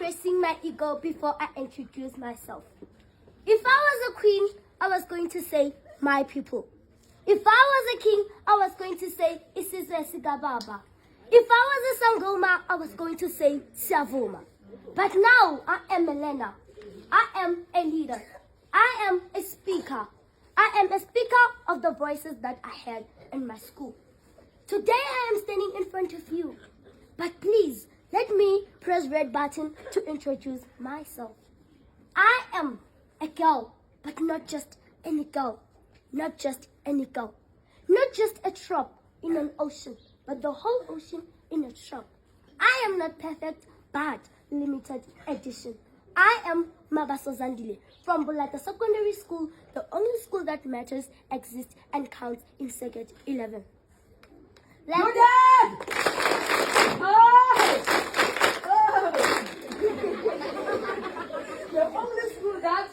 pressing my ego before I introduce myself. If I was a queen, I was going to say, my people. If I was a king, I was going to say, Isizwe Sigababa. If I was a Sangoma, I was going to say, Siavuma. But now I am Elena. I am a leader. I am a speaker. I am a speaker of the voices that I had in my school. Today I am standing in front of you. But please, let me press red button to introduce myself. I am a girl, but not just any girl. Not just any girl. Not just a drop in an ocean, but the whole ocean in a drop. I am not perfect, but limited edition. I am Mabaso Zandile from Bulata Secondary School, the only school that matters, exists, and counts in Second 11. The only school that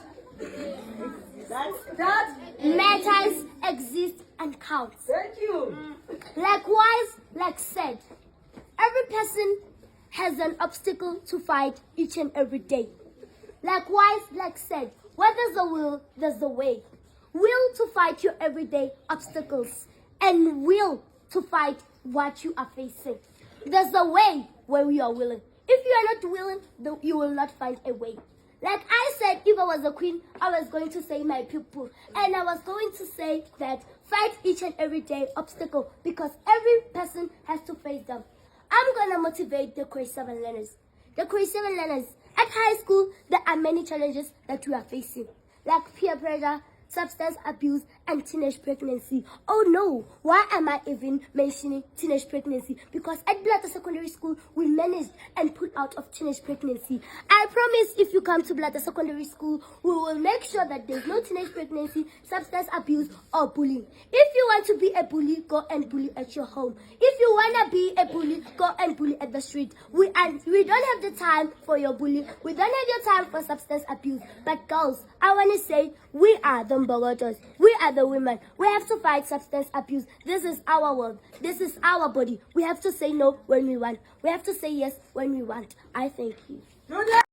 matters, exists, and counts. Thank you. Likewise, like said, every person has an obstacle to fight each and every day. Likewise, like said, where there's a will, there's a way. Will to fight your everyday obstacles and will to fight what you are facing. There's a way where we are willing. If you are not willing, you will not find a way. Like I said, if I was a queen, I was going to say my people. And I was going to say that fight each and every day obstacle because every person has to face them. I'm going to motivate the grade 7 learners. The grade 7 learners at high school, there are many challenges that we are facing, like peer pressure, substance abuse, and teenage pregnancy. Oh no, why am I even mentioning teenage pregnancy? Because at Bulata Secondary School, we managed and put out of teenage pregnancy. I promise if you come to Bulata Secondary School, we will make sure that there's no teenage pregnancy, substance abuse, or bullying. If you want to be a bully, go and bully at your home. If you want to be a bully, go and bully at the street. We don't have the time for your bullying. We don't have your time for substance abuse. But girls, I want to say, we are the Mbogotos. We are the women. We have to fight substance abuse. This is our world. This is our body. We have to say no when we want. We have to say yes when we want. I thank you.